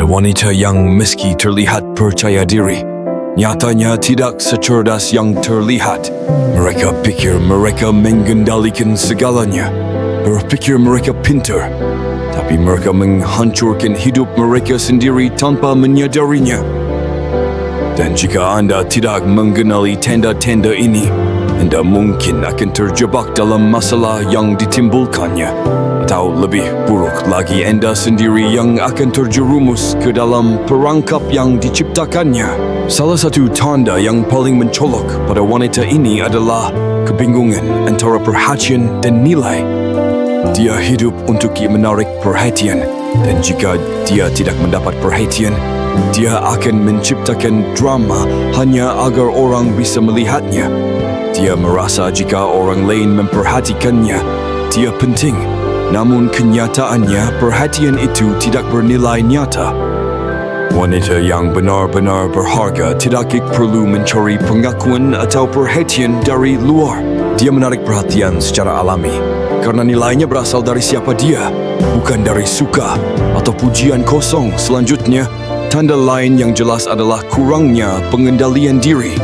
wanita yang meski terlihat percaya diri, nyatanya tidak secerdas yang terlihat. Mereka pikir mereka mengendalikan segalanya, berpikir mereka pintar, tapi mereka menghancurkan hidup mereka sendiri tanpa menyadarinya. Dan jika anda tidak mengenali tanda-tanda ini, anda mungkin akan terjebak dalam masalah yang ditimbulkannya. Atau lebih buruk lagi, anda sendiri yang akan terjerumus ke dalam perangkap yang diciptakannya. Salah satu tanda yang paling mencolok pada wanita ini adalah kebingungan antara perhatian dan nilai. Dia hidup untuk menarik perhatian, dan jika dia tidak mendapat perhatian, dia akan menciptakan drama hanya agar orang bisa melihatnya. Dia merasa jika orang lain memperhatikannya, dia penting. Namun kenyataannya perhatian itu tidak bernilai nyata. Wanita yang benar-benar berharga tidak perlu mencari pengakuan atau perhatian dari luar. Dia menarik perhatian secara alami karena nilainya berasal dari siapa dia, bukan dari suka atau pujian kosong. Selanjutnya, tanda lain yang jelas adalah kurangnya pengendalian diri.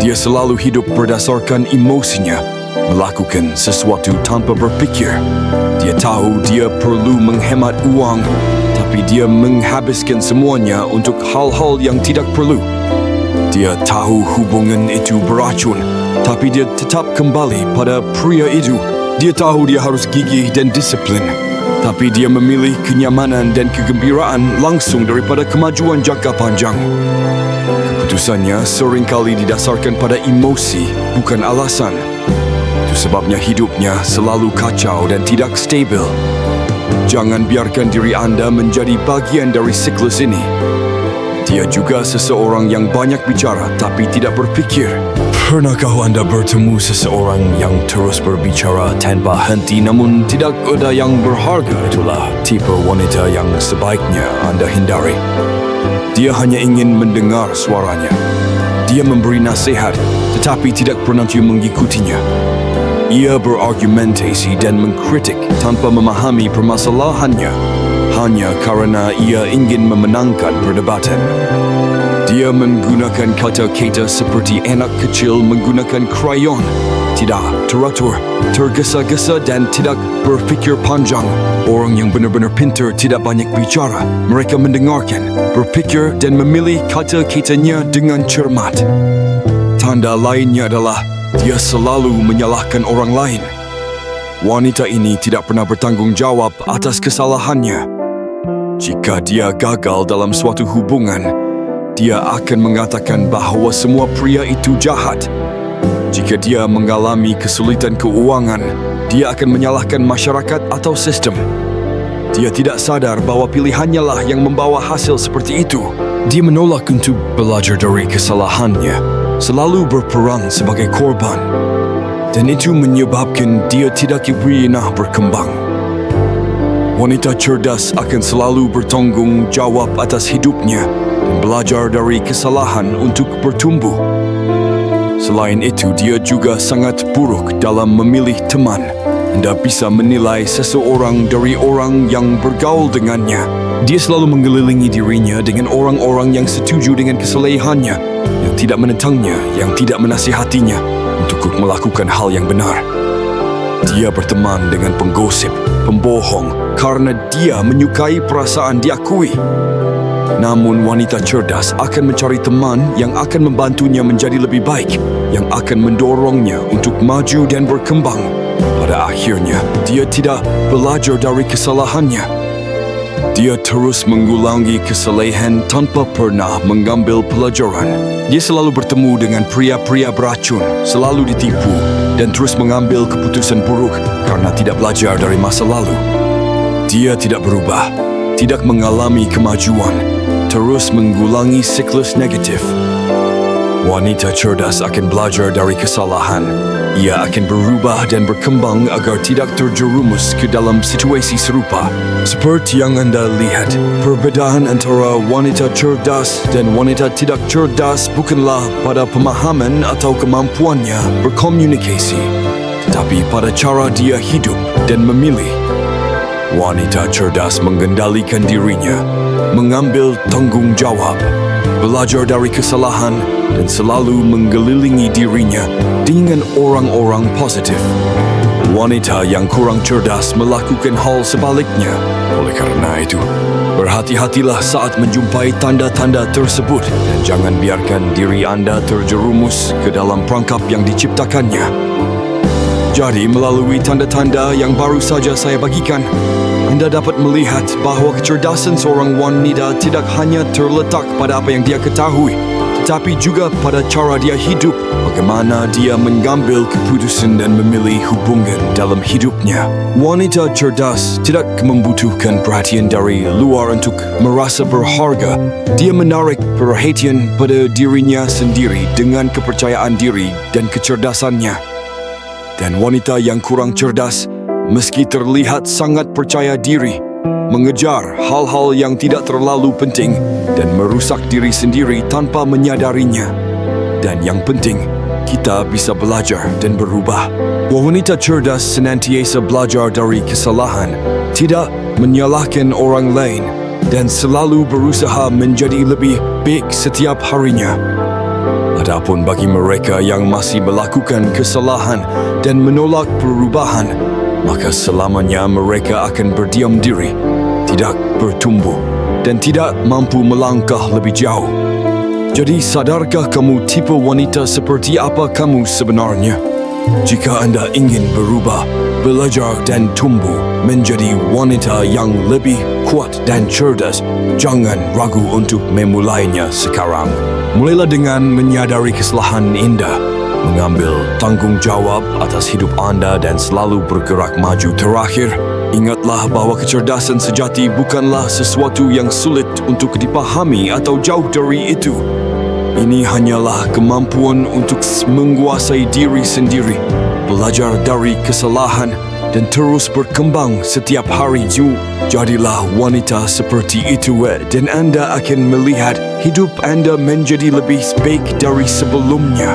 Dia selalu hidup berdasarkan emosinya, melakukan sesuatu tanpa berpikir. Dia tahu dia perlu menghemat uang, tapi dia menghabiskan semuanya untuk hal-hal yang tidak perlu. Dia tahu hubungan itu beracun, tapi dia tetap kembali pada pria itu. Dia tahu dia harus gigih dan disiplin, tapi dia memilih kenyamanan dan kegembiraan langsung daripada kemajuan jangka panjang. Keputusannya seringkali didasarkan pada emosi, bukan alasan. Itu sebabnya hidupnya selalu kacau dan tidak stabil. Jangan biarkan diri anda menjadi bagian dari siklus ini. Dia juga seseorang yang banyak bicara tapi tidak berpikir. Pernahkah anda bertemu seseorang yang terus berbicara tanpa henti namun tidak ada yang berharga? Itulah tipe wanita yang sebaiknya anda hindari. Dia hanya ingin mendengar suaranya. Dia memberi nasihat tetapi tidak pernah mengikutinya. Ia berargumentasi dan mengkritik tanpa memahami permasalahannya, hanya karena ia ingin memenangkan perdebatan. Dia menggunakan kata-kata seperti anak kecil menggunakan krayon, tidak teratur, tergesa-gesa dan tidak berfikir panjang. Orang yang benar-benar pintar tidak banyak bicara. Mereka mendengarkan, berfikir dan memilih kata-katanya dengan cermat. Tanda lainnya adalah dia selalu menyalahkan orang lain. Wanita ini tidak pernah bertanggung jawab atas kesalahannya. Jika dia gagal dalam suatu hubungan, dia akan mengatakan bahawa semua pria itu jahat. Jika dia mengalami kesulitan keuangan, dia akan menyalahkan masyarakat atau sistem. Dia tidak sadar bahawa pilihannya lah yang membawa hasil seperti itu. Dia menolak untuk belajar dari kesalahannya, selalu berperan sebagai korban. Dan itu menyebabkan dia tidak pernah berkembang. Wanita cerdas akan selalu bertanggung jawab atas hidupnya dan belajar dari kesalahan untuk bertumbuh. Selain itu, dia juga sangat buruk dalam memilih teman. Anda bisa menilai seseorang dari orang yang bergaul dengannya. Dia selalu mengelilingi dirinya dengan orang-orang yang setuju dengan kesalehannya, yang tidak menentangnya, yang tidak menasihatinya untuk melakukan hal yang benar. Dia berteman dengan penggosip, pembohong, karena dia menyukai perasaan diakui. Namun wanita cerdas akan mencari teman yang akan membantunya menjadi lebih baik, yang akan mendorongnya untuk maju dan berkembang. Pada akhirnya, dia tidak belajar dari kesalahannya. Dia terus mengulangi kesalahan tanpa pernah mengambil pelajaran. Dia selalu bertemu dengan pria-pria beracun, selalu ditipu, dan terus mengambil keputusan buruk karena tidak belajar dari masa lalu. Dia tidak berubah, tidak mengalami kemajuan, terus mengulangi siklus negatif. Wanita cerdas akan belajar dari kesalahan. Ia akan berubah dan berkembang agar tidak terjerumus ke dalam situasi serupa. Seperti yang anda lihat, perbedaan antara wanita cerdas dan wanita tidak cerdas bukanlah pada pemahaman atau kemampuannya berkomunikasi, tetapi pada cara dia hidup dan memilih. Wanita cerdas mengendalikan dirinya. mengambil tanggungjawab, belajar dari kesalahan dan selalu mengelilingi dirinya dengan orang-orang positif. Wanita yang kurang cerdas melakukan hal sebaliknya. Oleh karena itu, berhati-hatilah saat menjumpai tanda-tanda tersebut dan jangan biarkan diri anda terjerumus ke dalam perangkap yang diciptakannya. Jadi, melalui tanda-tanda yang baru saja saya bagikan, anda dapat melihat bahawa kecerdasan seorang wanita tidak hanya terletak pada apa yang dia ketahui, tetapi juga pada cara dia hidup, bagaimana dia mengambil keputusan dan memilih hubungan dalam hidupnya. Wanita cerdas tidak membutuhkan perhatian dari luar untuk merasa berharga. Dia menarik perhatian pada dirinya sendiri dengan kepercayaan diri dan kecerdasannya. Dan wanita yang kurang cerdas, meski terlihat sangat percaya diri, mengejar hal-hal yang tidak terlalu penting dan merusak diri sendiri tanpa menyadarinya. Dan yang penting, kita bisa belajar dan berubah. Wanita cerdas senantiasa belajar dari kesalahan, tidak menyalahkan orang lain, dan selalu berusaha menjadi lebih baik setiap harinya. Adapun bagi mereka yang masih melakukan kesalahan dan menolak perubahan, maka selamanya mereka akan berdiam diri, tidak bertumbuh, dan tidak mampu melangkah lebih jauh. Jadi, sadarkah kamu tipe wanita seperti apa kamu sebenarnya? Jika anda ingin berubah, belajar dan tumbuh menjadi wanita yang lebih kuat dan cerdas, jangan ragu untuk memulainya sekarang. Mulailah dengan menyadari kesalahan anda, mengambil tanggungjawab atas hidup anda dan selalu bergerak maju. Terakhir, ingatlah bahawa kecerdasan sejati bukanlah sesuatu yang sulit untuk dipahami atau jauh dari itu. Ini hanyalah kemampuan untuk menguasai diri sendiri, belajar dari kesalahan dan terus berkembang setiap hari. Jadilah wanita seperti itu dan anda akan melihat hidup anda menjadi lebih baik dari sebelumnya.